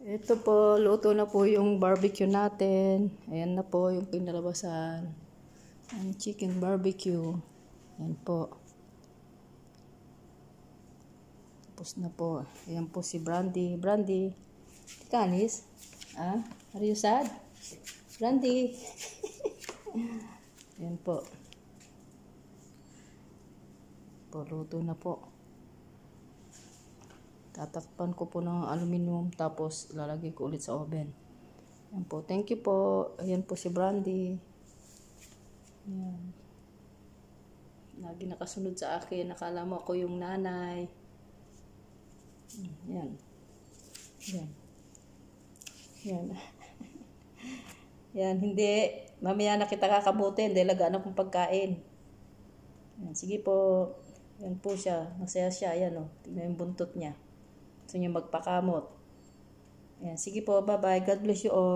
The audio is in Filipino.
Ito po, luto na po yung barbecue natin. Ayan na po yung pinalabasan. Ang chicken barbecue. Ayan po. Tapos na po. Ayan po si Brandy. Brandy, Tikanis? Ah? Are you sad? Brandy? Ayan po. Luto na po. Tatakpan ko po ng aluminum tapos ilalagay ko ulit sa oven. Ayan po. Thank you po. Ayan po si Brandy. Ayan. Lagi nakasunod sa akin. Nakala mo ako yung nanay. Ayan. Ayan. Ayan. Ayan. Hindi. Mamaya na kita kakabutin dahil lagaan akong pagkain. Ayan. Sige po. Ayan po siya. Masaya siya. Ayan o. Tingnan yung buntot niya. Gusto niya magpakamot. Ayan. Sige po. Bye-bye. God bless you all.